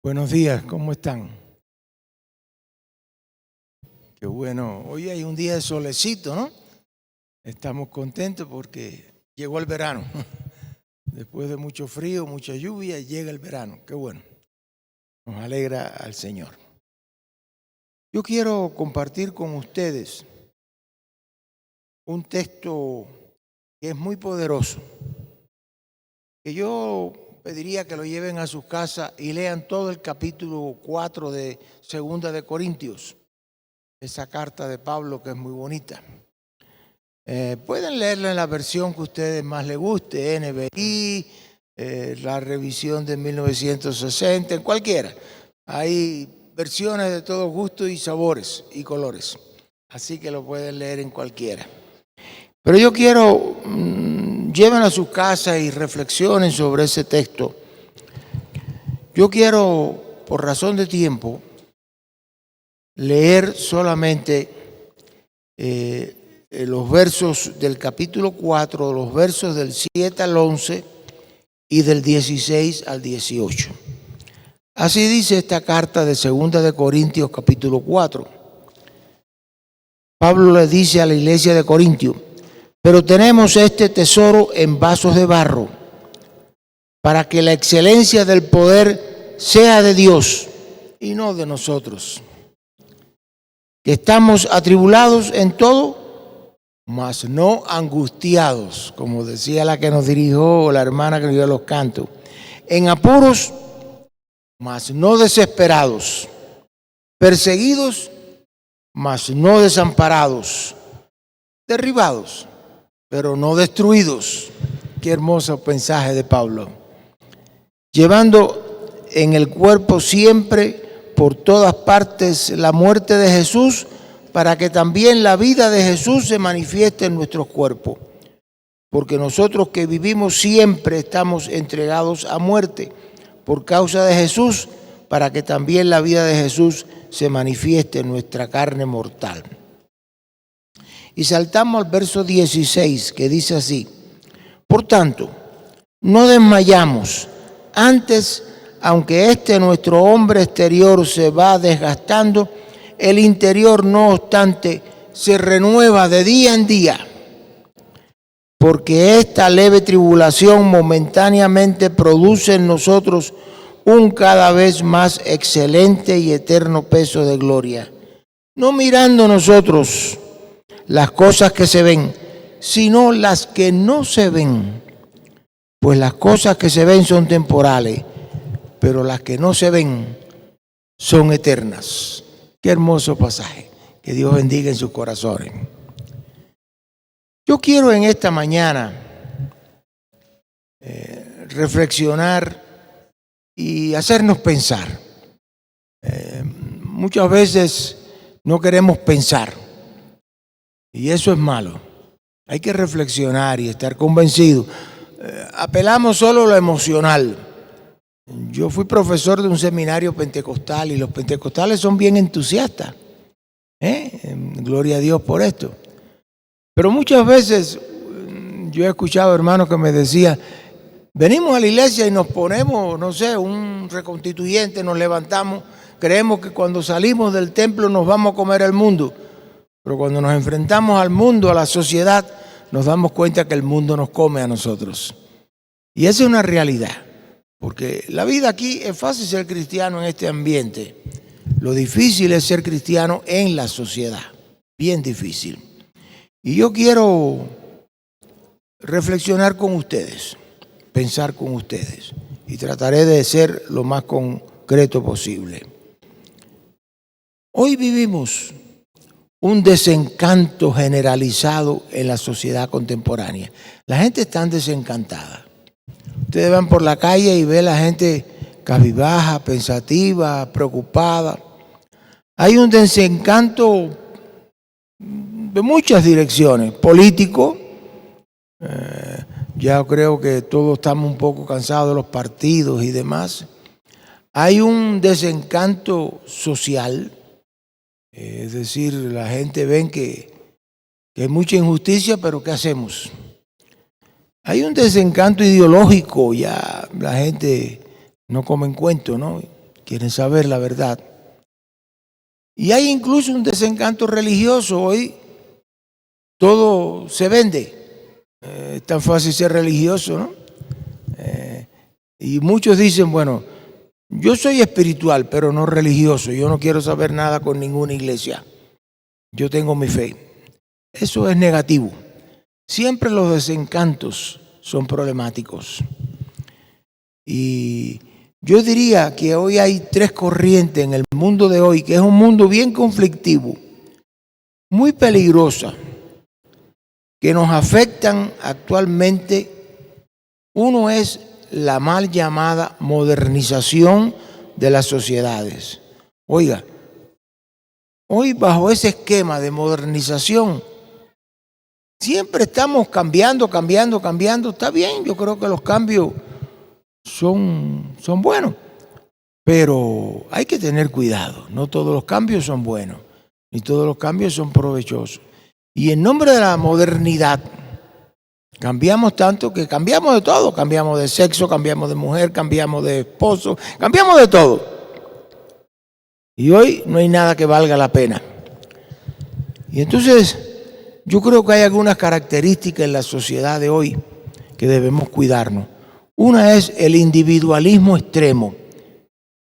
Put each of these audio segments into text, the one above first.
Buenos días, ¿cómo están? Qué bueno, hoy hay un día de solecito, ¿no? Estamos contentos porque llegó el verano. Después de mucho frío, mucha lluvia, llega el verano. Qué bueno, nos alegra al Señor. Yo quiero compartir con ustedes un texto que es muy poderoso, que yo pediría que lo lleven a sus casas y lean todo el capítulo 4 de Segunda de Corintios, esa carta de Pablo que es muy bonita. Pueden leerla en la versión que a ustedes más les guste, NBI, la revisión de 1960, en cualquiera. Hay versiones de todos gustos y sabores y colores, así que lo pueden leer en cualquiera. Pero yo quiero, lleven a sus casas y reflexionen sobre ese texto. Yo quiero, por razón de tiempo, leer solamente los versos del capítulo 4, los versos del 7 al 11 y del 16 al 18. Así dice esta carta de Segunda de Corintios capítulo 4. Pablo le dice a la iglesia de Corintios: pero tenemos este tesoro en vasos de barro, para que la excelencia del poder sea de Dios y no de nosotros, que estamos atribulados en todo, mas no angustiados, como decía la que nos dirigió, la hermana que nos dio los cantos, en apuros, mas no desesperados, perseguidos, mas no desamparados, derribados, pero no destruidos. Qué hermoso mensaje de Pablo. Llevando en el cuerpo siempre, por todas partes, la muerte de Jesús, para que también la vida de Jesús se manifieste en nuestros cuerpos. Porque nosotros que vivimos siempre estamos entregados a muerte por causa de Jesús, para que también la vida de Jesús se manifieste en nuestra carne mortal. Y saltamos al verso 16, que dice así: por tanto, no desmayamos, antes, aunque nuestro hombre exterior se va desgastando, el interior, no obstante, se renueva de día en día, porque esta leve tribulación momentáneamente produce en nosotros un cada vez más excelente y eterno peso de gloria, no mirando nosotros las cosas que se ven, sino las que no se ven. Pues las cosas que se ven son temporales, pero las que no se ven son eternas. Qué hermoso pasaje. Que Dios bendiga en sus corazones. Yo quiero en esta mañana reflexionar y hacernos pensar. Muchas veces no queremos pensar. Y eso es malo. Hay que reflexionar y estar convencido. Apelamos solo a lo emocional. Yo fui profesor de un seminario pentecostal y los pentecostales son bien entusiastas. Gloria a Dios por esto. Pero muchas veces yo he escuchado hermanos que me decían: Venimos a la iglesia y nos ponemos, no sé, un reconstituyente, nos levantamos, creemos que cuando salimos del templo nos vamos a comer el mundo, pero cuando nos enfrentamos al mundo, a la sociedad, nos damos cuenta que el mundo nos come a nosotros. Y esa es una realidad, porque la vida aquí es fácil ser cristiano en este ambiente. Lo difícil es ser cristiano en la sociedad, bien difícil. Y yo quiero reflexionar con ustedes, pensar con ustedes, y trataré de ser lo más concreto posible. Hoy vivimos un desencanto generalizado en la sociedad contemporánea. La gente está desencantada. Ustedes van por la calle y ven a la gente cabizbaja, pensativa, preocupada. Hay un desencanto de muchas direcciones, político. Ya creo que todos estamos un poco cansados de los partidos y demás. Hay un desencanto social, es decir, la gente ve que hay mucha injusticia, pero ¿qué hacemos? Hay un desencanto ideológico, ya la gente no come en cuento, ¿no? Quieren saber la verdad. Y hay incluso un desencanto religioso. Hoy todo se vende. Es tan fácil ser religioso, ¿no? Y muchos dicen, bueno, yo soy espiritual, pero no religioso. Yo no quiero saber nada con ninguna iglesia. Yo tengo mi fe. Eso es negativo. Siempre los desencantos son problemáticos. Y yo diría que hoy hay tres corrientes en el mundo de hoy, que es un mundo bien conflictivo, muy peligrosa, que nos afectan actualmente. Uno es la mal llamada modernización de las sociedades. Oiga, hoy bajo ese esquema de modernización, siempre estamos cambiando. Está bien, yo creo que los cambios son buenos, pero hay que tener cuidado. No todos los cambios son buenos, ni todos los cambios son provechosos. Y en nombre de la modernidad, cambiamos tanto que cambiamos de todo. Cambiamos de sexo, cambiamos de mujer, cambiamos de esposo, cambiamos de todo. Y hoy no hay nada que valga la pena. Y entonces, yo creo que hay algunas características en la sociedad de hoy que debemos cuidarnos. Una es el individualismo extremo.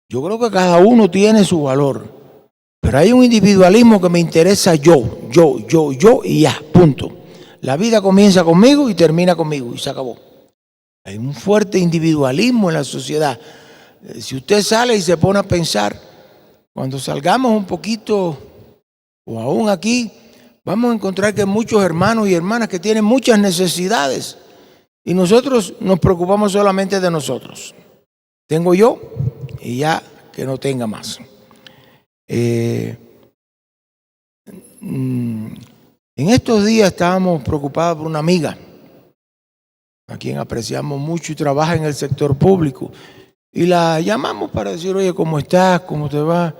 Yo creo que cada uno tiene su valor, pero hay un individualismo que me interesa yo y ya, punto. La vida comienza conmigo y termina conmigo y se acabó. Hay un fuerte individualismo en la sociedad. Si usted sale y se pone a pensar, cuando salgamos un poquito o aún aquí, vamos a encontrar que hay muchos hermanos y hermanas que tienen muchas necesidades y nosotros nos preocupamos solamente de nosotros. Tengo yo y ya que no tenga más. En estos días estábamos preocupados por una amiga a quien apreciamos mucho y trabaja en el sector público. Y la llamamos para decir, oye, ¿cómo estás? ¿Cómo te va?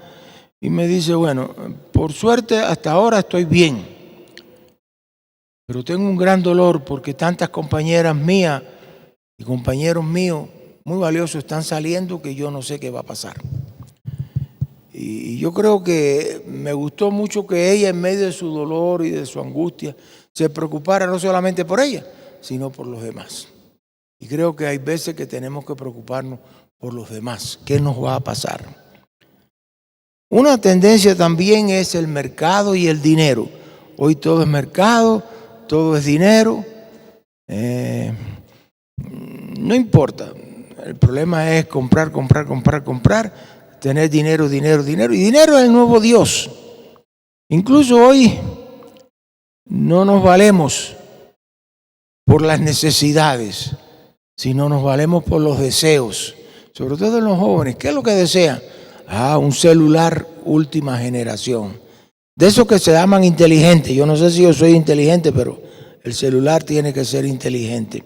Y me dice, bueno, por suerte hasta ahora estoy bien, pero tengo un gran dolor porque tantas compañeras mías y compañeros míos muy valiosos están saliendo que yo no sé qué va a pasar. Y yo creo que me gustó mucho que ella, en medio de su dolor y de su angustia, se preocupara no solamente por ella, sino por los demás. Y creo que hay veces que tenemos que preocuparnos por los demás. ¿Qué nos va a pasar? Una tendencia también es el mercado y el dinero. Hoy todo es mercado, todo es dinero. No importa. El problema es comprar. Tener dinero. Y dinero es el nuevo Dios. Incluso hoy no nos valemos por las necesidades, sino nos valemos por los deseos. Sobre todo en los jóvenes. ¿Qué es lo que desean? Un celular última generación. De esos que se llaman inteligentes. Yo no sé si yo soy inteligente, pero el celular tiene que ser inteligente.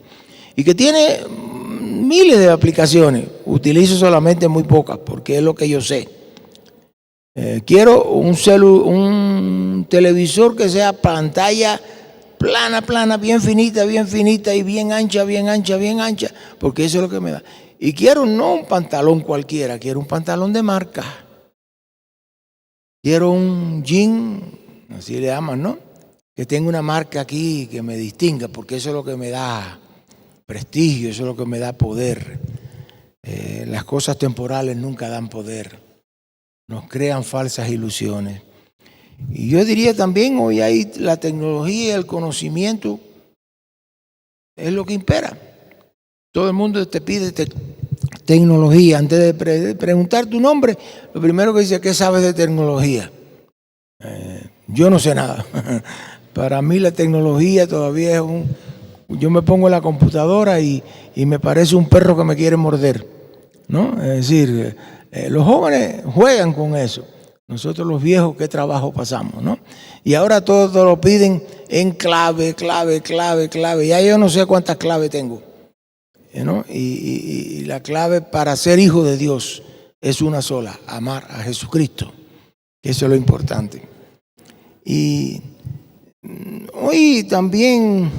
Y que tiene miles de aplicaciones. Utilizo solamente muy pocas porque es lo que yo sé. Quiero un televisor que sea pantalla plana, plana, bien finita y bien ancha, porque eso es lo que me da. Y quiero no un pantalón cualquiera, quiero un pantalón de marca. Quiero un jean, así le llaman, ¿no? Que tenga una marca aquí que me distinga, porque eso es lo que me da prestigio, eso es lo que me da poder. Las cosas temporales nunca dan poder, nos crean falsas ilusiones. Y yo diría también, hoy hay la tecnología y el conocimiento es lo que impera. Todo el mundo te pide tecnología. Antes de preguntar tu nombre, lo primero que dice, ¿qué sabes de tecnología? Yo no sé nada. Para mí la tecnología todavía es yo me pongo en la computadora y me parece un perro que me quiere morder, ¿no? Es decir, los jóvenes juegan con eso. Nosotros los viejos, ¿qué trabajo pasamos, no? Y ahora todos lo piden en clave. Ya yo no sé cuántas claves tengo, ¿no? Y la clave para ser hijo de Dios es una sola: amar a Jesucristo. Eso es lo importante. Y hoy también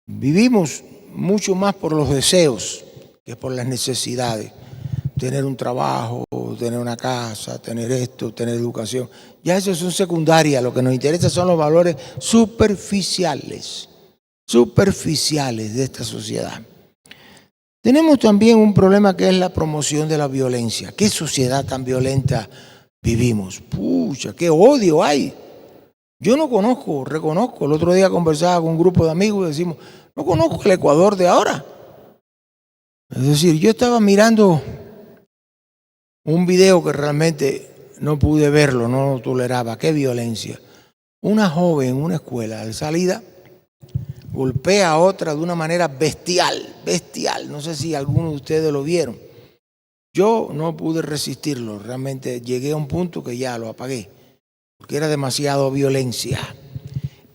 vivimos mucho más por los deseos que por las necesidades. Tener un trabajo, tener una casa, tener esto, tener educación. Ya eso son secundarias. Lo que nos interesa son los valores superficiales de esta sociedad. Tenemos también un problema que es la promoción de la violencia. ¿Qué sociedad tan violenta vivimos? Pucha, qué odio hay. Yo no reconozco. El otro día conversaba con un grupo de amigos y decimos, no conozco el Ecuador de ahora. Es decir, yo estaba mirando un video que realmente no pude verlo, no lo toleraba. Qué violencia. Una joven en una escuela de salida golpea a otra de una manera bestial. No sé si algunos de ustedes lo vieron. Yo no pude resistirlo, realmente llegué a un punto que ya lo apagué, porque era demasiado violencia.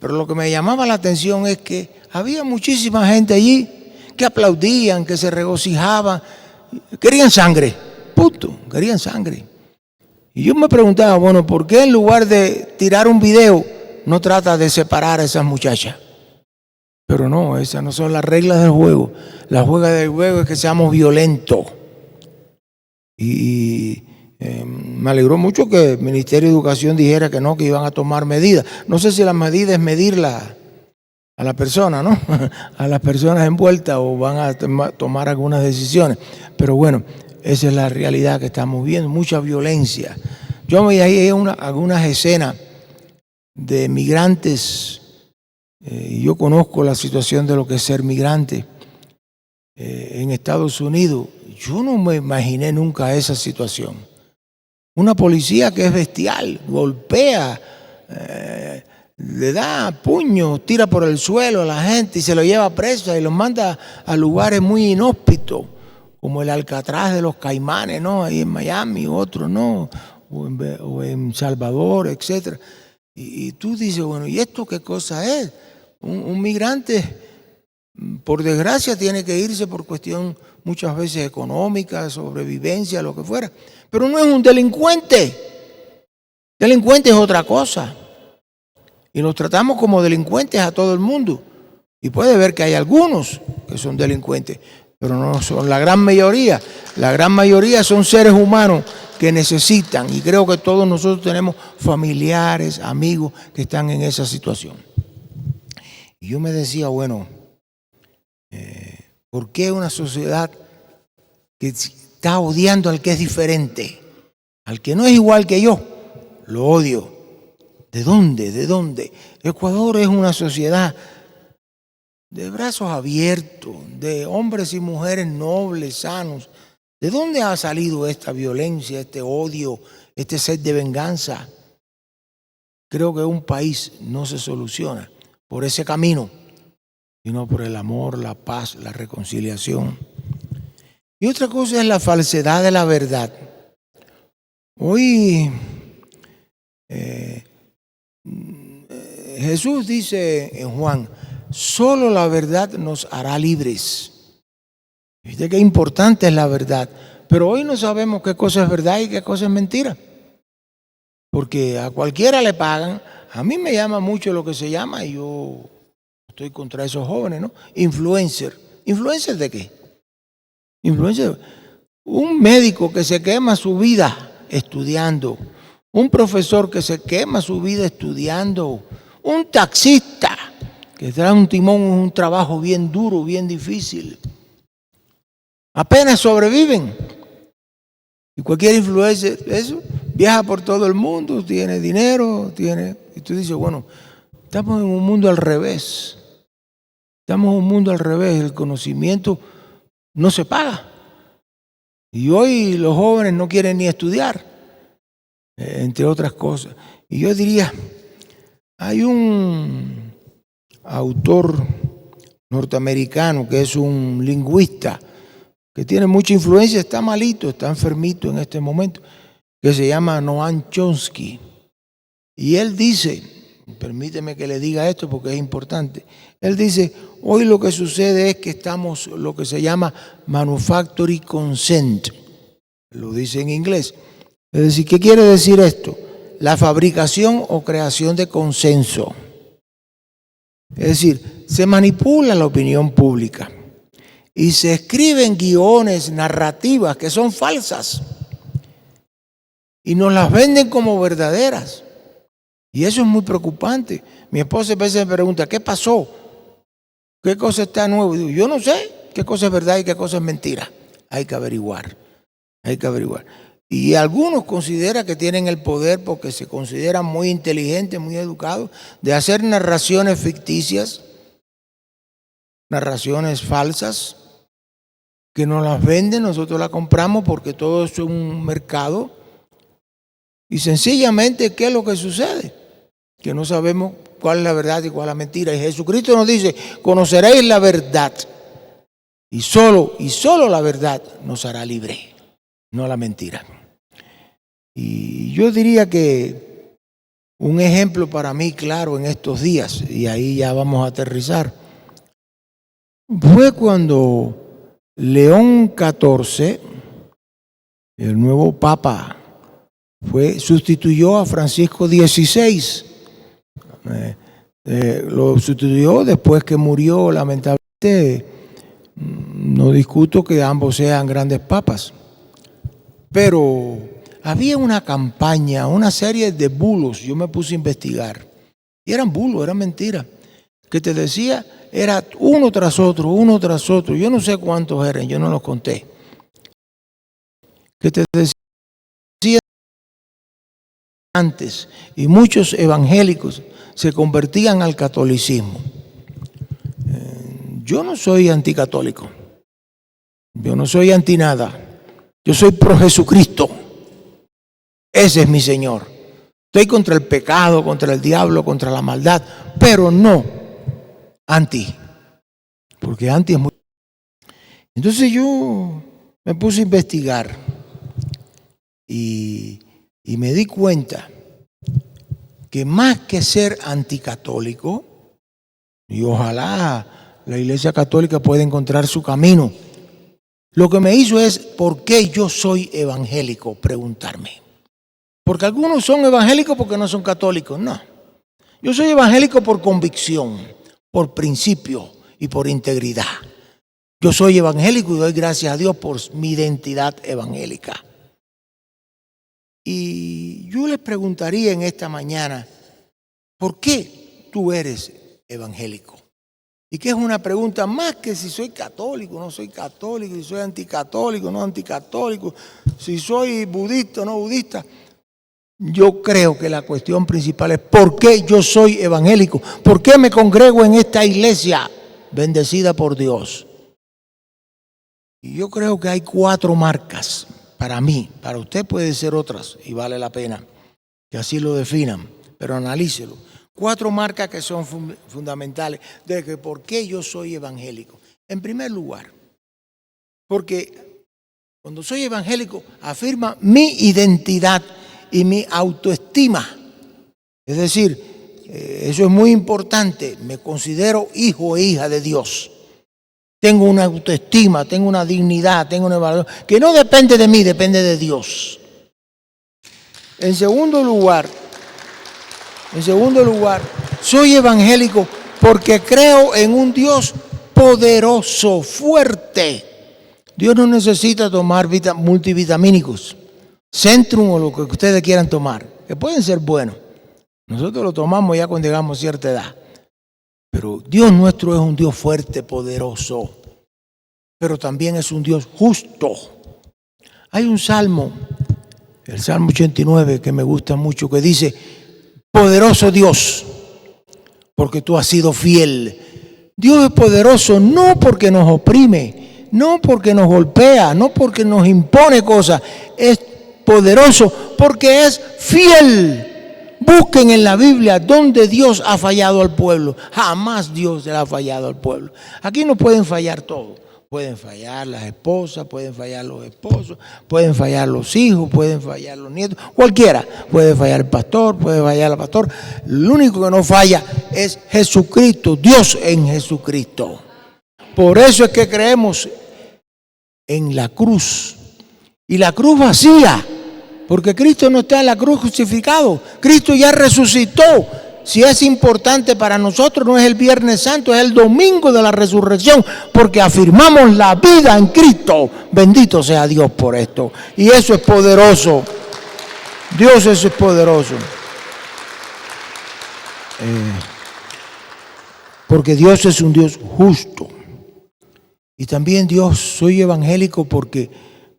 Pero lo que me llamaba la atención es que había muchísima gente allí que aplaudían, que se regocijaban, querían sangre, querían sangre. Y yo me preguntaba, bueno, ¿por qué en lugar de tirar un video no trata de separar a esas muchachas? Pero no, esas no son las reglas del juego. La regla del juego es que seamos violentos. Y me alegró mucho que el Ministerio de Educación dijera que no, que iban a tomar medidas. No sé si la medida es medirla a la persona, ¿no? A las personas envueltas, o van a tomar algunas decisiones. Pero bueno, esa es la realidad que estamos viendo, mucha violencia. Yo me ahí algunas escenas de migrantes. Yo conozco la situación de lo que es ser migrante en Estados Unidos. Yo no me imaginé nunca esa situación. Una policía que es bestial, golpea, le da puños, tira por el suelo a la gente y se lo lleva preso y los manda a lugares muy inhóspitos, como el Alcatraz de los Caimanes, ¿no? Ahí en Miami, otro, ¿no? O en Salvador, etcétera. Y tú dices, bueno, ¿y esto qué cosa es? Un migrante, por desgracia, tiene que irse por cuestión muchas veces económica, sobrevivencia, lo que fuera. Pero no es un delincuente. Delincuente es otra cosa. Y nos tratamos como delincuentes a todo el mundo. Y puede ver que hay algunos que son delincuentes, pero no son la gran mayoría. La gran mayoría son seres humanos que necesitan. Y creo que todos nosotros tenemos familiares, amigos que están en esa situación. Y yo me decía, bueno, ¿por qué una sociedad que está odiando al que es diferente? Al que no es igual que yo, lo odio. ¿De dónde? Ecuador es una sociedad de brazos abiertos, de hombres y mujeres nobles, sanos. ¿De dónde ha salido esta violencia, este odio, este sed de venganza? Creo que un país no se soluciona por ese camino, sino por el amor, la paz, la reconciliación. Y otra cosa es la falsedad de la verdad. Hoy Jesús dice en Juan, solo la verdad nos hará libres. Viste qué importante es la verdad. Pero hoy no sabemos qué cosa es verdad y qué cosa es mentira. Porque a cualquiera le pagan, a mí me llama mucho lo que se llama, y yo estoy contra esos jóvenes, ¿no? Influencer. ¿Influencer de qué? Influencer. Un médico que se quema su vida estudiando, un profesor que se quema su vida estudiando, un taxista que trae un timón, un trabajo bien duro, bien difícil. Apenas sobreviven. Y cualquier influencer, eso, viaja por todo el mundo, tiene dinero, y tú dices, bueno, estamos en un mundo al revés. Estamos en un mundo al revés, el conocimiento no se paga. Y hoy los jóvenes no quieren ni estudiar, entre otras cosas. Y yo diría, hay un autor norteamericano que es un lingüista, que tiene mucha influencia, está malito, está enfermito en este momento, que se llama Noam Chomsky. Y él dice, permíteme que le diga esto porque es importante, él dice, hoy lo que sucede es que estamos lo que se llama manufacturing consent, lo dice en inglés. Es decir, ¿qué quiere decir esto? La fabricación o creación de consenso. Es decir, se manipula la opinión pública y se escriben guiones, narrativas que son falsas y nos las venden como verdaderas. Y eso es muy preocupante. Mi esposa a veces me pregunta, ¿qué pasó? ¿Qué cosa está nuevo? Y digo, yo no sé qué cosa es verdad y qué cosa es mentira. Hay que averiguar. Y algunos consideran que tienen el poder porque se consideran muy inteligentes, muy educados, de hacer narraciones ficticias, narraciones falsas, que nos las venden, nosotros las compramos porque todo eso es un mercado. Y sencillamente, ¿qué es lo que sucede? Que no sabemos cuál es la verdad y cuál es la mentira. Y Jesucristo nos dice, conoceréis la verdad. Y solo la verdad nos hará libre, no la mentira. Y yo diría que un ejemplo para mí claro en estos días, y ahí ya vamos a aterrizar, fue cuando León XIV, el nuevo Papa, sustituyó a Francisco XVI. Lo sustituyó después que murió, lamentablemente. No discuto que ambos sean grandes papas, pero había una campaña, una serie de bulos, yo me puse a investigar, y eran bulos, eran mentiras, que te decía, era uno tras otro, yo no sé cuántos eran, yo no los conté, que te decía antes, y muchos evangélicos se convertían al catolicismo. Yo no soy anticatólico, yo no soy anti nada, yo soy pro Jesucristo, ese es mi Señor. Estoy contra el pecado, contra el diablo, contra la maldad, pero no anti, porque anti es muy... Entonces yo me puse a investigar y me di cuenta que más que ser anticatólico, y ojalá la Iglesia Católica pueda encontrar su camino, lo que me hizo es, ¿por qué yo soy evangélico? Preguntarme. Porque algunos son evangélicos porque no son católicos, no. Yo soy evangélico por convicción, por principio y por integridad. Yo soy evangélico y doy gracias a Dios por mi identidad evangélica. Y yo les preguntaría en esta mañana, ¿por qué tú eres evangélico? Y que es una pregunta más que si soy católico, no soy católico, si soy anticatólico, no anticatólico, si soy budista o no budista. Yo creo que la cuestión principal es ¿por qué yo soy evangélico? ¿Por qué me congrego en esta iglesia bendecida por Dios? Y yo creo que hay 4 marcas para mí, para usted puede ser otras y vale la pena que así lo definan, pero analícelo. 4 marcas que son fundamentales de que por qué yo soy evangélico. En primer lugar, porque cuando soy evangélico afirma mi identidad y mi autoestima. Es decir, eso es muy importante. Me considero hijo e hija de Dios. Tengo una autoestima, tengo una dignidad, tengo una valor que no depende de mí, depende de Dios. En segundo lugar, En segundo lugar, soy evangélico porque creo en un Dios poderoso, fuerte. Dios no necesita tomar multivitamínicos, Centrum o lo que ustedes quieran tomar, que pueden ser buenos. Nosotros lo tomamos ya cuando llegamos a cierta edad. Pero Dios nuestro es un Dios fuerte, poderoso, pero también es un Dios justo. Hay un salmo, el Salmo 89, que me gusta mucho, que dice: poderoso Dios, porque tú has sido fiel. Dios es poderoso no porque nos oprime, no porque nos golpea, no porque nos impone cosas. Es poderoso porque es fiel. Busquen en la Biblia donde Dios ha fallado al pueblo. Jamás Dios le ha fallado al pueblo. Aquí no pueden fallar todo. Pueden fallar las esposas, pueden fallar los esposos, pueden fallar los hijos, pueden fallar los nietos, cualquiera. Puede fallar el pastor, puede fallar el pastor. Lo único que no falla es Jesucristo, Dios en Jesucristo. Por eso es que creemos en la cruz. Y la cruz vacía, porque Cristo no está en la cruz crucificado. Cristo ya resucitó. Si es importante para nosotros, no es el Viernes Santo, es el domingo de la resurrección, porque afirmamos la vida en Cristo. Bendito sea Dios por esto. Y eso es poderoso. Dios, eso es poderoso. Porque Dios es un Dios justo. Y también Dios, soy evangélico porque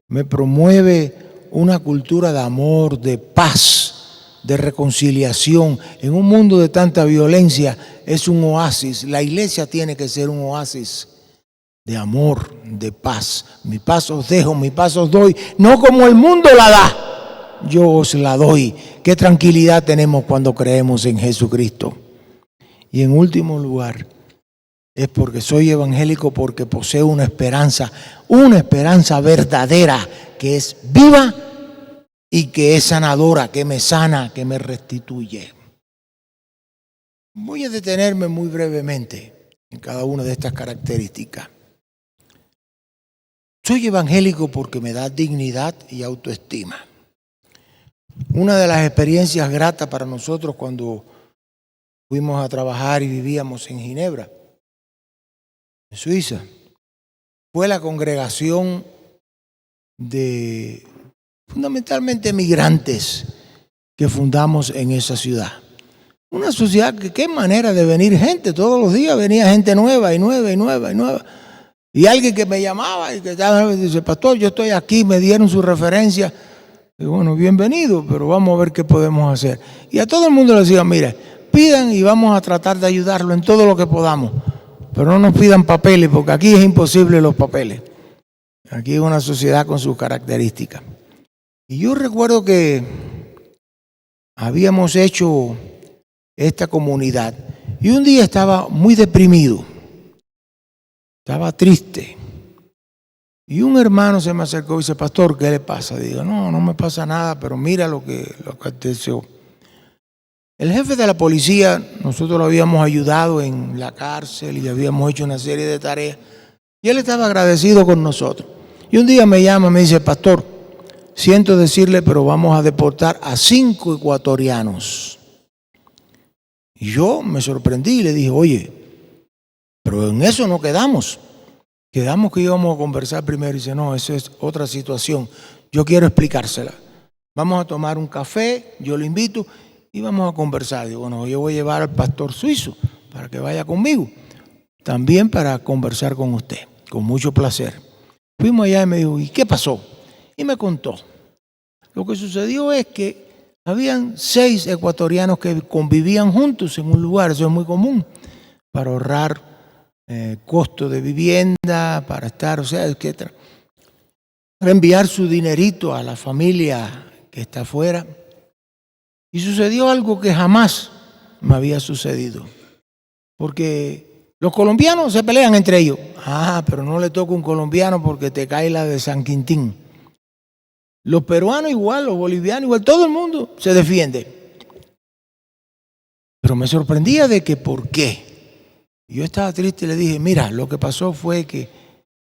me promueve una cultura de amor, de paz, de reconciliación. En un mundo de tanta violencia es un oasis. La iglesia tiene que ser un oasis de amor, de paz. Mi paz os dejo, mi paz os doy, no como el mundo la da, yo os la doy. Qué tranquilidad tenemos cuando creemos en Jesucristo. Y en último lugar, es porque soy evangélico, porque poseo una esperanza verdadera, que es viva y que es sanadora, que me sana, que me restituye. Voy a detenerme muy brevemente en cada una de estas características. Soy evangélico porque me da dignidad y autoestima. Una de las experiencias gratas para nosotros cuando fuimos a trabajar y vivíamos en Ginebra, en Suiza, fue la congregación de fundamentalmente migrantes que fundamos en esa ciudad. Una sociedad que qué manera de venir gente, todos los días venía gente nueva y nueva y nueva y nueva. Y alguien que me llamaba y que dice: pastor, yo estoy aquí, me dieron su referencia. Y bueno, bienvenido, pero vamos a ver qué podemos hacer. Y a todo el mundo le decía: mire, pidan y vamos a tratar de ayudarlo en todo lo que podamos. Pero no nos pidan papeles, porque aquí es imposible los papeles. Aquí es una sociedad con sus características. Y yo recuerdo que habíamos hecho esta comunidad y un día estaba muy deprimido, estaba triste. Y un hermano se me acercó y dice: pastor, ¿qué le pasa? Digo: no me pasa nada, pero mira lo que aconteció. El jefe de la policía, nosotros lo habíamos ayudado en la cárcel y habíamos hecho una serie de tareas. Y él estaba agradecido con nosotros. Y un día me llama y me dice: pastor, siento decirle, pero vamos a deportar a 5 ecuatorianos. Y yo me sorprendí y le dije: oye, pero en eso no quedamos. Quedamos que íbamos a conversar primero. Y dice: no, eso es otra situación. Yo quiero explicársela. Vamos a tomar un café, yo lo invito y vamos a conversar. Digo: bueno, yo voy a llevar al pastor suizo para que vaya conmigo. También para conversar con usted, con mucho placer. Fuimos allá y me dijo: ¿y qué pasó? Y me contó. Lo que sucedió es que habían 6 ecuatorianos que convivían juntos en un lugar, eso es muy común, para ahorrar costo de vivienda, para estar, etcétera. Para enviar su dinerito a la familia que está afuera. Y sucedió algo que jamás me había sucedido. Porque los colombianos se pelean entre ellos. Pero no le toca un colombiano porque te cae la de San Quintín. Los peruanos igual, los bolivianos igual, todo el mundo se defiende. Pero me sorprendía de que por qué. Yo estaba triste y le dije: mira, lo que pasó fue que,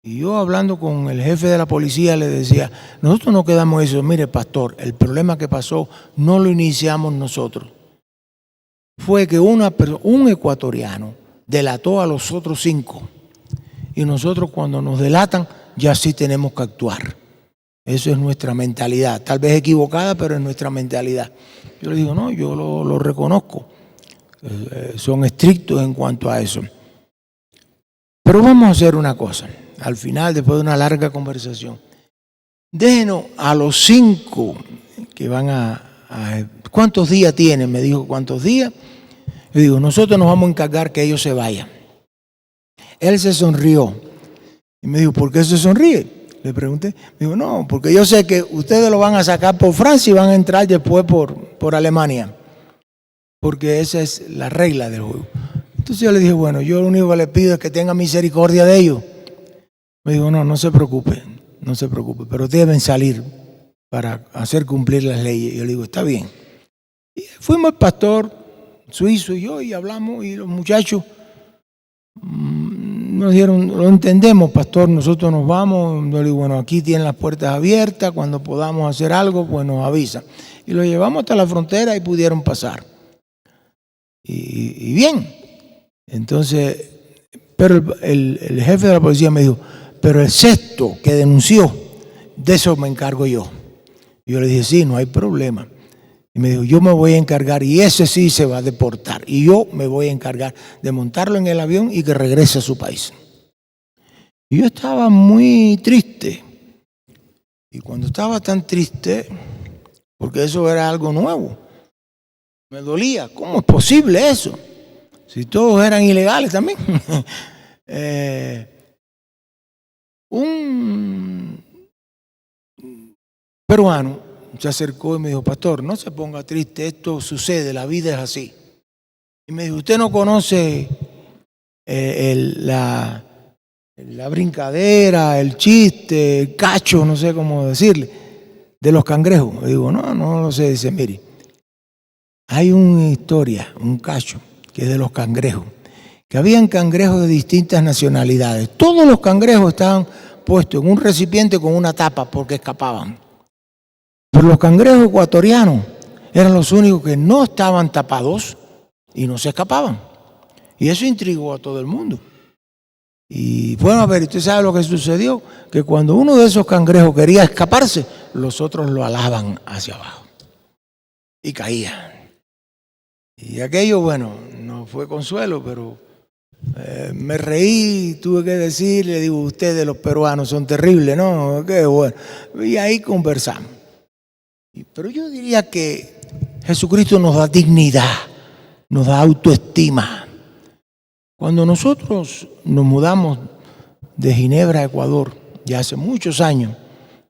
y yo hablando con el jefe de la policía le decía: nosotros no quedamos eso. Mire, pastor, el problema que pasó no lo iniciamos nosotros. fue que un ecuatoriano delató a los otros 5. Y nosotros cuando nos delatan, ya sí tenemos que actuar. Eso es nuestra mentalidad. Tal vez equivocada, pero es nuestra mentalidad. Yo le digo, no, yo lo reconozco. Son estrictos en cuanto a eso. Pero vamos a hacer una cosa. Al final, después de una larga conversación, déjenos a los 5 que van ¿cuántos días tienen? Me dijo, ¿cuántos días? Yo digo, nosotros nos vamos a encargar que ellos se vayan. Él se sonrió y me dijo, ¿por qué se sonríe? Le pregunté. Me dijo, no, porque yo sé que ustedes lo van a sacar por Francia y van a entrar después por Alemania. Porque esa es la regla del juego. Entonces yo le dije, bueno, yo lo único que le pido es que tenga misericordia de ellos. Me dijo, no se preocupe, pero deben salir para hacer cumplir las leyes. Y yo le digo, está bien. Y fuimos el pastor suizo y yo y hablamos y los muchachos nos dijeron, lo entendemos, pastor, nosotros nos vamos. Yo le digo, bueno, aquí tienen las puertas abiertas, cuando podamos hacer algo, pues nos avisa. Y lo llevamos hasta la frontera y pudieron pasar. Y bien, entonces, pero el jefe de la policía me dijo, pero el 6º que denunció, de eso me encargo yo. Y yo le dije, sí, no hay problema. Y me dijo, yo me voy a encargar y ese sí se va a deportar. Y yo me voy a encargar de montarlo en el avión y que regrese a su país. Y yo estaba muy triste. Y cuando estaba tan triste, porque eso era algo nuevo, me dolía. ¿Cómo es posible eso? Si todos eran ilegales también. Un peruano se acercó y me dijo, pastor, no se ponga triste, esto sucede, la vida es así. Y me dijo, ¿usted no conoce la brincadera, el chiste, el cacho, no sé cómo decirle, de los cangrejos? Me digo, no lo sé. Dice, mire, hay una historia, un cacho, que es de los cangrejos, que habían cangrejos de distintas nacionalidades. Todos los cangrejos estaban puestos en un recipiente con una tapa porque escapaban. Pero los cangrejos ecuatorianos eran los únicos que no estaban tapados y no se escapaban. Y eso intrigó a todo el mundo. Y bueno, a ver, ¿usted sabe lo que sucedió? Que cuando uno de esos cangrejos quería escaparse, los otros lo alaban hacia abajo. Y caía. Y aquello, bueno, no fue consuelo, pero me reí, tuve que decirle, digo, ustedes los peruanos son terribles, ¿no? Qué bueno. Y ahí conversamos. Pero yo diría que Jesucristo nos da dignidad, nos da autoestima. Cuando nosotros nos mudamos de Ginebra a Ecuador, ya hace muchos años,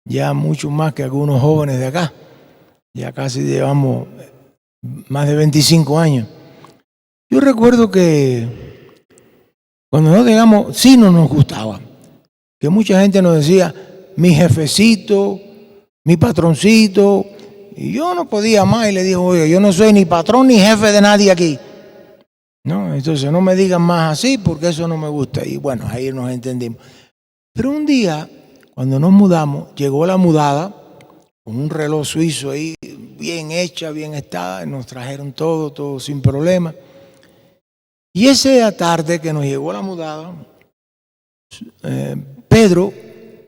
ya mucho más que algunos jóvenes de acá, ya casi llevamos más de 25 años. Yo recuerdo que cuando nos llegamos, sí no nos gustaba, que mucha gente nos decía, mi jefecito, mi patroncito, y yo no podía más y le dije, oye, yo no soy ni patrón ni jefe de nadie aquí. No, entonces no me digan más así porque eso no me gusta. Y bueno, ahí nos entendimos. Pero un día, cuando nos mudamos, llegó la mudada con un reloj suizo ahí, bien hecha, bien estada, y nos trajeron todo sin problema. Y esa tarde que nos llegó la mudada, Pedro,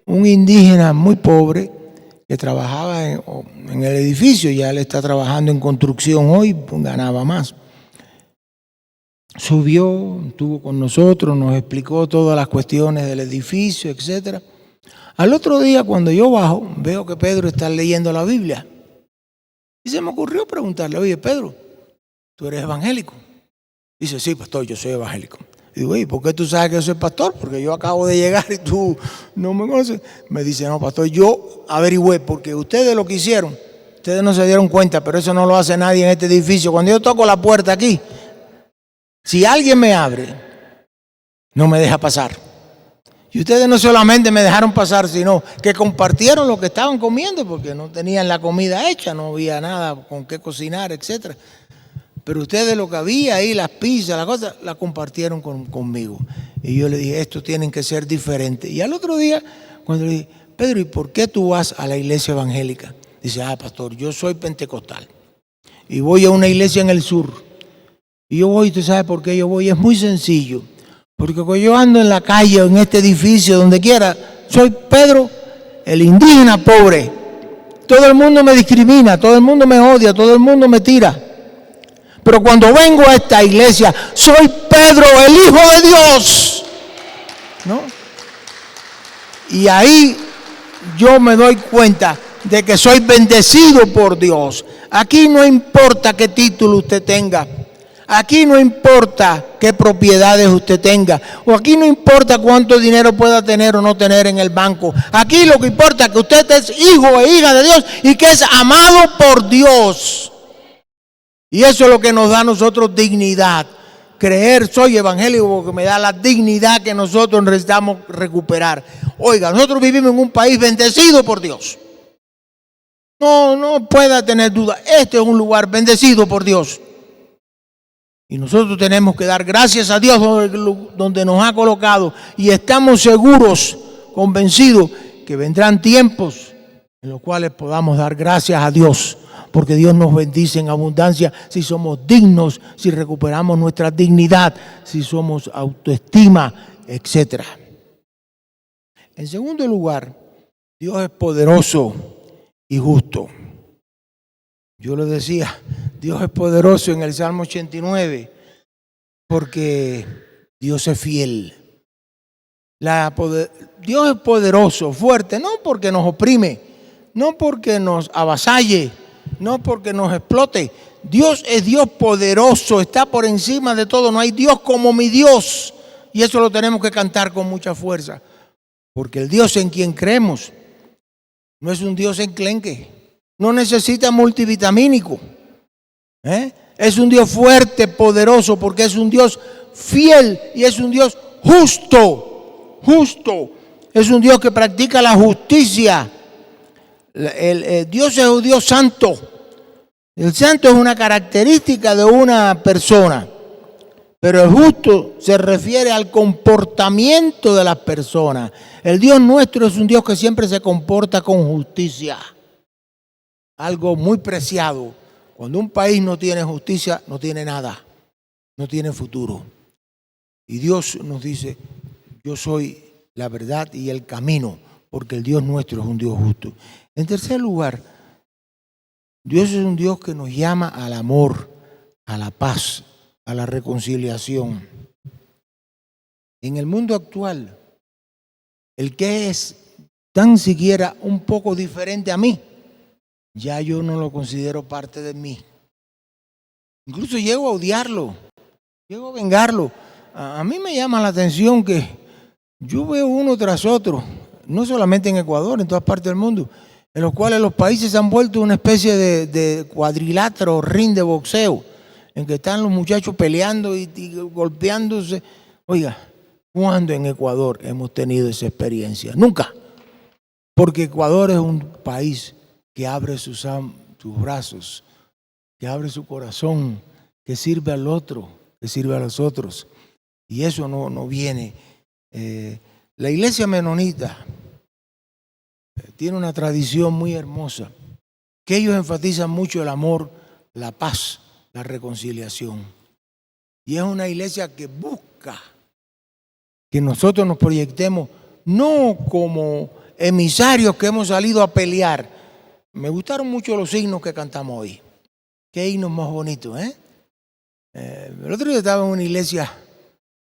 un indígena muy pobre, que trabajaba en el edificio, ya él está trabajando en construcción hoy, pues ganaba más. Subió, estuvo con nosotros, nos explicó todas las cuestiones del edificio, etc. Al otro día, cuando yo bajo, veo que Pedro está leyendo la Biblia. Y se me ocurrió preguntarle, oye, Pedro, ¿tú eres evangélico? Dice, sí, pastor, yo soy evangélico. Y digo, ¿y por qué tú sabes que yo soy pastor? Porque yo acabo de llegar y tú no me conoces. Me dice, no, pastor, yo averigüé, porque ustedes lo que hicieron, ustedes no se dieron cuenta, pero eso no lo hace nadie en este edificio. Cuando yo toco la puerta aquí, si alguien me abre, no me deja pasar. Y ustedes no solamente me dejaron pasar, sino que compartieron lo que estaban comiendo, porque no tenían la comida hecha, no había nada con qué cocinar, etc. Pero ustedes lo que había ahí, las pizzas, las cosas, las compartieron conmigo. Y yo le dije, esto tienen que ser diferente. Y al otro día, cuando le dije, Pedro, ¿y por qué tú vas a la iglesia evangélica? Dice, pastor, yo soy pentecostal. Y voy a una iglesia en el sur. Y yo voy, ¿tú sabes por qué yo voy? Es muy sencillo. Porque cuando yo ando en la calle, en este edificio, donde quiera, soy Pedro, el indígena pobre. Todo el mundo me discrimina, todo el mundo me odia, todo el mundo me tira. Pero cuando vengo a esta iglesia, soy Pedro, el Hijo de Dios, ¿no? Y ahí yo me doy cuenta de que soy bendecido por Dios. Aquí no importa qué título usted tenga. Aquí no importa qué propiedades usted tenga. O aquí no importa cuánto dinero pueda tener o no tener en el banco. Aquí lo que importa es que usted es hijo e hija de Dios y que es amado por Dios. Y eso es lo que nos da a nosotros dignidad. Creer, soy evangélico porque me da la dignidad que nosotros necesitamos recuperar. Oiga, nosotros vivimos en un país bendecido por Dios. No pueda tener duda. Este es un lugar bendecido por Dios. Y nosotros tenemos que dar gracias a Dios donde nos ha colocado. Y estamos seguros, convencidos, que vendrán tiempos en los cuales podamos dar gracias a Dios. Porque Dios nos bendice en abundancia si somos dignos, si recuperamos nuestra dignidad, si somos autoestima, etc. En segundo lugar, Dios es poderoso y justo. Yo lo decía, Dios es poderoso en el Salmo 89 porque Dios es fiel. Dios es poderoso, fuerte, no porque nos oprime, no porque nos avasalle, no porque nos explote. Dios es Dios poderoso, está por encima de todo. No hay Dios como mi Dios. Y eso lo tenemos que cantar con mucha fuerza. Porque el Dios en quien creemos no es un Dios enclenque. No necesita multivitamínico. Es un Dios fuerte, poderoso, porque es un Dios fiel y es un Dios justo. Justo. Es un Dios que practica la justicia. Dios es un Dios santo. El santo es una característica de una persona, pero el justo se refiere al comportamiento de las personas. El Dios nuestro es un Dios que siempre se comporta con justicia. Algo muy preciado. Cuando un país no tiene justicia, no tiene nada, no tiene futuro. Y Dios nos dice, yo soy la verdad y el camino, porque el Dios nuestro es un Dios justo. En tercer lugar, Dios es un Dios que nos llama al amor, a la paz, a la reconciliación. En el mundo actual, el que es tan siquiera un poco diferente a mí, ya yo no lo considero parte de mí. Incluso llego a odiarlo, llego a vengarlo. A mí me llama la atención que yo veo uno tras otro, no solamente en Ecuador, en todas partes del mundo, en los cuales los países se han vuelto una especie de cuadrilátero, ring de boxeo, en que están los muchachos peleando y golpeándose. Oiga, ¿cuándo en Ecuador hemos tenido esa experiencia? Nunca. Porque Ecuador es un país que abre sus brazos, que abre su corazón, que sirve al otro, que sirve a los otros. Y eso no viene. La iglesia menonita tiene una tradición muy hermosa, que ellos enfatizan mucho el amor, la paz, la reconciliación. Y es una iglesia que busca que nosotros nos proyectemos no como emisarios que hemos salido a pelear. Me gustaron mucho los himnos que cantamos hoy. Qué himnos más bonitos, ¿eh? El otro día estaba en una iglesia,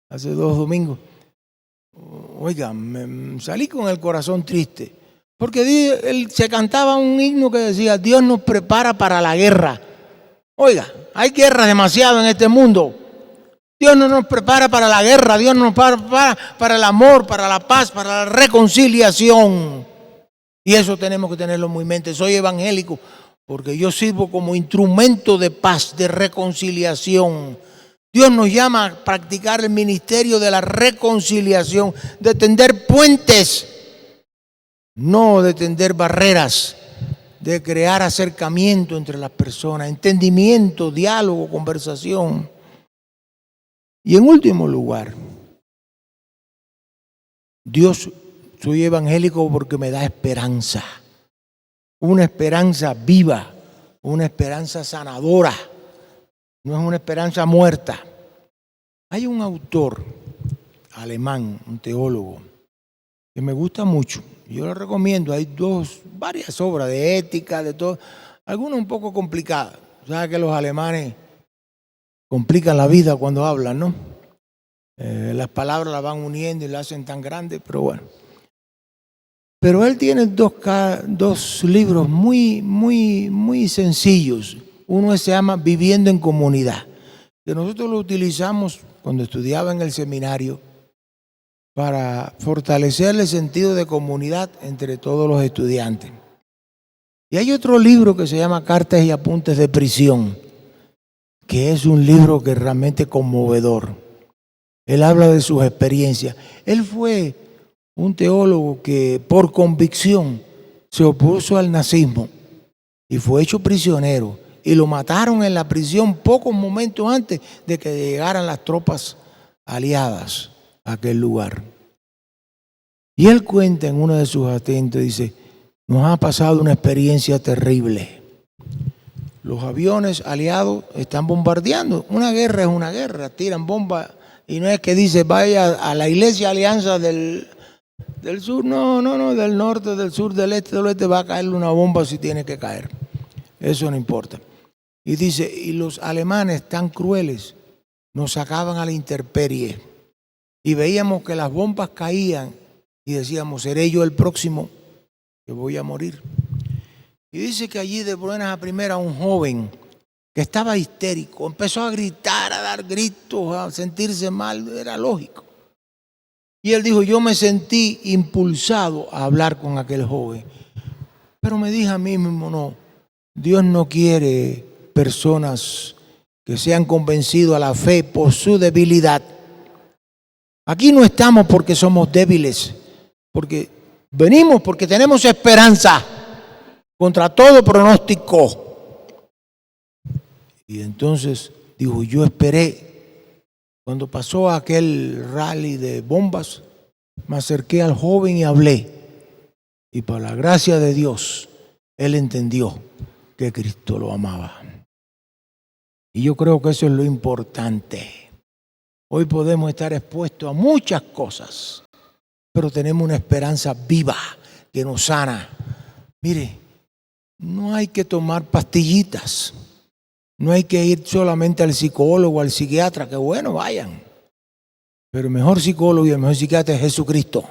hace 2 domingos. Oiga, me salí con el corazón triste, porque se cantaba un himno que decía, Dios nos prepara para la guerra. Oiga, hay guerra demasiado en este mundo. Dios no nos prepara para la guerra, Dios nos prepara para el amor, para la paz, para la reconciliación. Y eso tenemos que tenerlo muy en mente. Soy evangélico porque yo sirvo como instrumento de paz, de reconciliación. Dios nos llama a practicar el ministerio de la reconciliación, de tender puentes, no de tender barreras, de crear acercamiento entre las personas, entendimiento, diálogo, conversación. Y en último lugar, Dios, soy evangélico porque me da esperanza, una esperanza viva, una esperanza sanadora. no es una esperanza muerta. Hay un autor alemán, un teólogo, que me gusta mucho. Yo lo recomiendo. Hay varias obras de ética, de todo. Algunas un poco complicadas. Sabes que los alemanes complican la vida cuando hablan, ¿no? Las palabras las van uniendo y las hacen tan grandes, pero bueno. Pero él tiene dos libros muy sencillos. Uno se llama Viviendo en Comunidad, que nosotros lo utilizamos cuando estudiaba en el seminario para fortalecer el sentido de comunidad entre todos los estudiantes. Y hay otro libro que se llama Cartas y Apuntes de Prisión, que es un libro que es realmente conmovedor. Él habla de sus experiencias. Él fue un teólogo que por convicción se opuso al nazismo y fue hecho prisionero. Y lo mataron en la prisión pocos momentos antes de que llegaran las tropas aliadas a aquel lugar. Y él cuenta en uno de sus atentos, dice, nos ha pasado una experiencia terrible. Los aviones aliados están bombardeando. Una guerra es una guerra, tiran bombas. Y no es que dice, vaya a la iglesia Alianza del sur, no, del norte, del sur, del este, del oeste, va a caerle una bomba si tiene que caer. Eso no importa. Y dice, y los alemanes tan crueles nos sacaban a la intemperie. Y veíamos que las bombas caían y decíamos, seré yo el próximo que voy a morir. Y dice que allí de buenas a primeras un joven que estaba histérico, empezó a gritar, a dar gritos, a sentirse mal, era lógico. Y él dijo, yo me sentí impulsado a hablar con aquel joven. Pero me dije a mí mismo, no, Dios no quiere personas que sean convencidos a la fe por su debilidad. Aquí no estamos porque somos débiles, porque venimos porque tenemos esperanza contra todo pronóstico. Y entonces dijo, yo esperé. Cuando pasó aquel rally de bombas, me acerqué al joven y hablé. Y por la gracia de Dios, él entendió que Cristo lo amaba. Y yo creo que eso es lo importante. Hoy podemos estar expuestos a muchas cosas, pero tenemos una esperanza viva que nos sana. Mire, no hay que tomar pastillitas. No hay que ir solamente al psicólogo, al psiquiatra, que bueno, vayan. Pero el mejor psicólogo y el mejor psiquiatra es Jesucristo.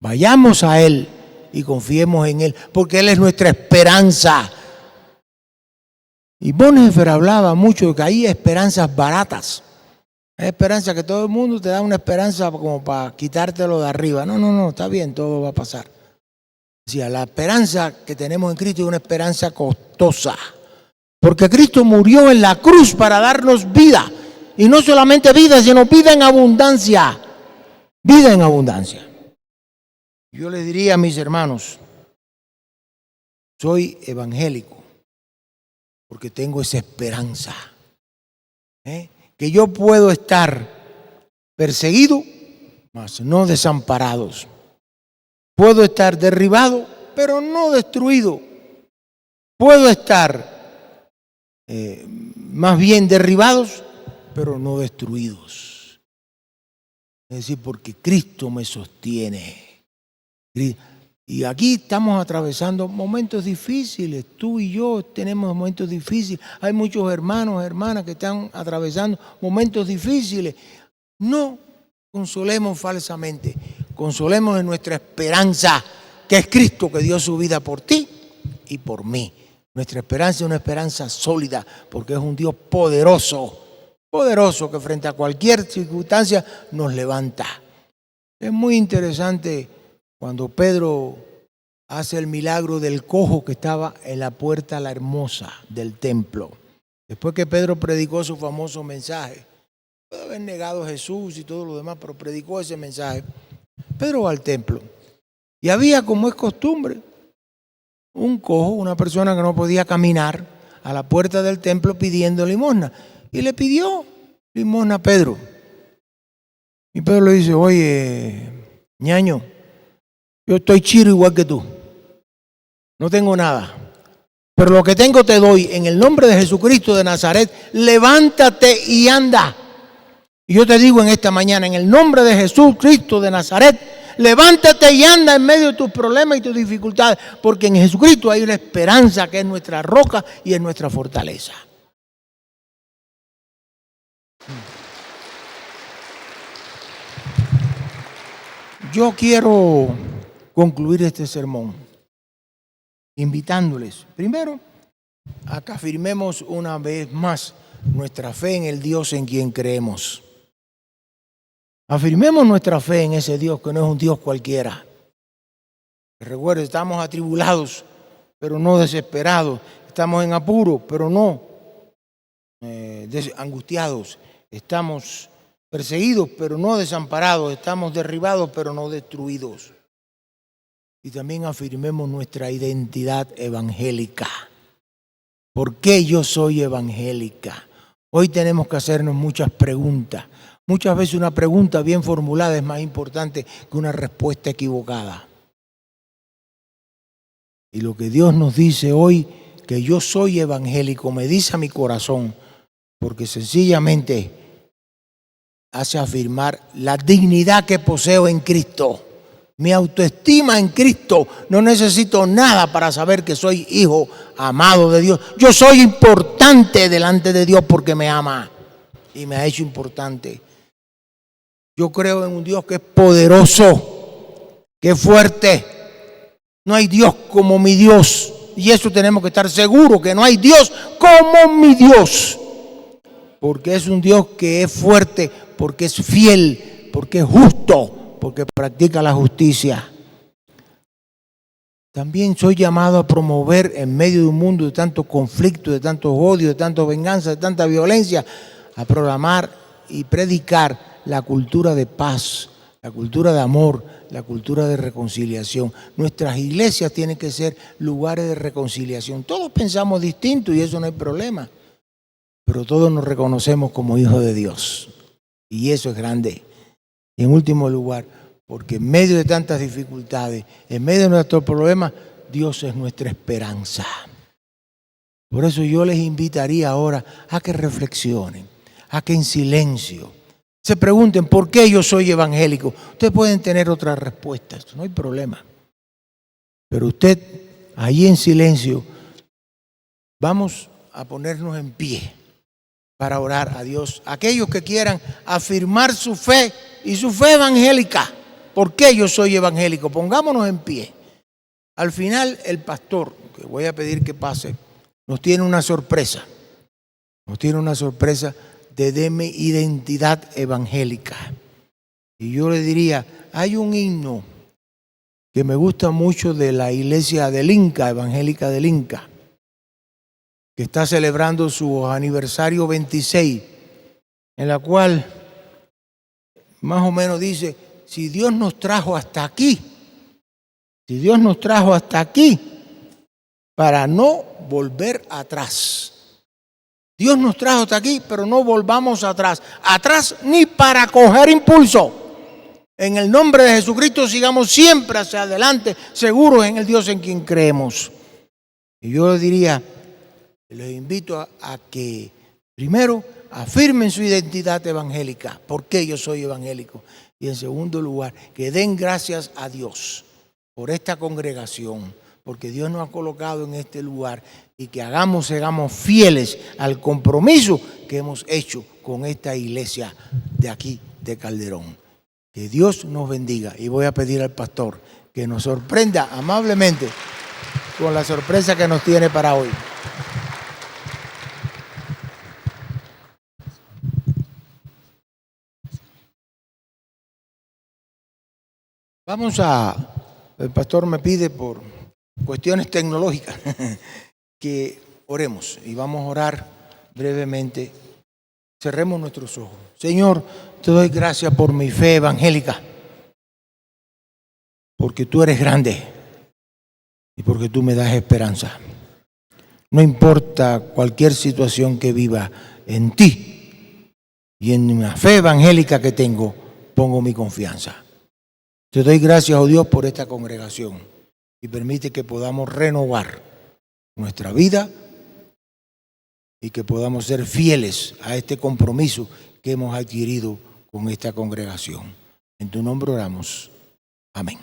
Vayamos a Él y confiemos en Él, porque Él es nuestra esperanza. Y Bonhoeffer hablaba mucho de que hay esperanzas baratas. Hay esperanza que todo el mundo te da una esperanza como para quitártelo de arriba. No, está bien, todo va a pasar. O sea, la esperanza que tenemos en Cristo es una esperanza costosa. Porque Cristo murió en la cruz para darnos vida. Y no solamente vida, sino vida en abundancia. Vida en abundancia. Yo les diría a mis hermanos, soy evangélico porque tengo esa esperanza. Que yo puedo estar perseguido, mas no desamparados. Puedo estar derribado, pero no destruido. Puedo estar más bien derribados, pero no destruidos. Es decir, porque Cristo me sostiene. Y aquí estamos atravesando momentos difíciles. Tú y yo tenemos momentos difíciles. Hay muchos hermanos, hermanas que están atravesando momentos difíciles. No consolemos falsamente. Consolemos en nuestra esperanza, que es Cristo que dio su vida por ti y por mí. Nuestra esperanza es una esperanza sólida, porque es un Dios poderoso, poderoso, que frente a cualquier circunstancia nos levanta. Es muy interesante cuando Pedro hace el milagro del cojo que estaba en la puerta la hermosa del templo. Después que Pedro predicó su famoso mensaje, puede haber negado a Jesús y todo lo demás, pero predicó ese mensaje. Pedro va al templo y había, como es costumbre, un cojo, una persona que no podía caminar, a la puerta del templo pidiendo limosna. Y le pidió limosna a Pedro. Y Pedro le dice, oye, ñaño, yo estoy chiro igual que tú. No tengo nada. Pero lo que tengo te doy, en el nombre de Jesucristo de Nazaret, levántate y anda. Y yo te digo en esta mañana, en el nombre de Jesucristo de Nazaret, levántate y anda en medio de tus problemas y tus dificultades, porque en Jesucristo hay una esperanza que es nuestra roca y es nuestra fortaleza. Yo quiero concluir este sermón invitándoles, primero, a que afirmemos una vez más nuestra fe en el Dios en quien creemos. Afirmemos nuestra fe en ese Dios que no es un Dios cualquiera. Recuerden, estamos atribulados, pero no desesperados. Estamos en apuro, pero no angustiados. Estamos perseguidos, pero no desamparados. Estamos derribados, pero no destruidos. Y también afirmemos nuestra identidad evangélica. ¿Por qué yo soy evangélica? Hoy tenemos que hacernos muchas preguntas. Muchas veces una pregunta bien formulada es más importante que una respuesta equivocada. Y lo que Dios nos dice hoy, que yo soy evangélico, me dice a mi corazón, porque sencillamente hace afirmar la dignidad que poseo en Cristo. Mi autoestima en Cristo, no necesito nada para saber que soy hijo amado de Dios. Yo soy importante delante de Dios porque me ama y me ha hecho importante. Yo creo en un Dios que es poderoso, que es fuerte. No hay Dios como mi Dios. Y eso tenemos que estar seguros, que no hay Dios como mi Dios. Porque es un Dios que es fuerte, porque es fiel, porque es justo, porque practica la justicia. También soy llamado a promover en medio de un mundo de tanto conflicto, de tantos odios, de tanta venganza, de tanta violencia, a proclamar y predicar la cultura de paz, la cultura de amor, la cultura de reconciliación. Nuestras iglesias tienen que ser lugares de reconciliación. Todos pensamos distinto y eso no hay problema, pero todos nos reconocemos como hijos de Dios y eso es grande. Y en último lugar, porque en medio de tantas dificultades, en medio de nuestros problemas, Dios es nuestra esperanza. Por eso yo les invitaría ahora a que reflexionen, a que en silencio se pregunten por qué yo soy evangélico. Ustedes pueden tener otras respuestas, no hay problema. Pero usted, ahí en silencio, vamos a ponernos en pie para orar a Dios. Aquellos que quieran afirmar su fe y su fe evangélica. ¿Por qué yo soy evangélico? Pongámonos en pie. Al final el pastor, que voy a pedir que pase, nos tiene una sorpresa. Nos tiene una sorpresa de mi identidad evangélica. Y yo le diría, hay un himno que me gusta mucho de la iglesia del Inca, evangélica del Inca, que está celebrando su aniversario 26, en la cual más o menos dice, si Dios nos trajo hasta aquí, para no volver atrás. Dios nos trajo hasta aquí, pero no volvamos atrás. Atrás ni para coger impulso. En el nombre de Jesucristo sigamos siempre hacia adelante, seguros en el Dios en quien creemos. Y yo les diría, les invito a que primero afirmen su identidad evangélica. ¿Por qué yo soy evangélico? Y en segundo lugar, que den gracias a Dios por esta congregación, porque Dios nos ha colocado en este lugar y que seamos fieles al compromiso que hemos hecho con esta iglesia de aquí, de Calderón. Que Dios nos bendiga y voy a pedir al pastor que nos sorprenda amablemente con la sorpresa que nos tiene para hoy. El pastor me pide por cuestiones tecnológicas que oremos y vamos a orar brevemente. Cerremos nuestros ojos. Señor, te doy gracias por mi fe evangélica, porque tú eres grande y porque tú me das esperanza. No importa cualquier situación que viva, en ti y en la fe evangélica que tengo, pongo mi confianza. Te doy gracias, oh Dios, por esta congregación y permite que podamos renovar nuestra vida y que podamos ser fieles a este compromiso que hemos adquirido con esta congregación. En tu nombre oramos. Amén.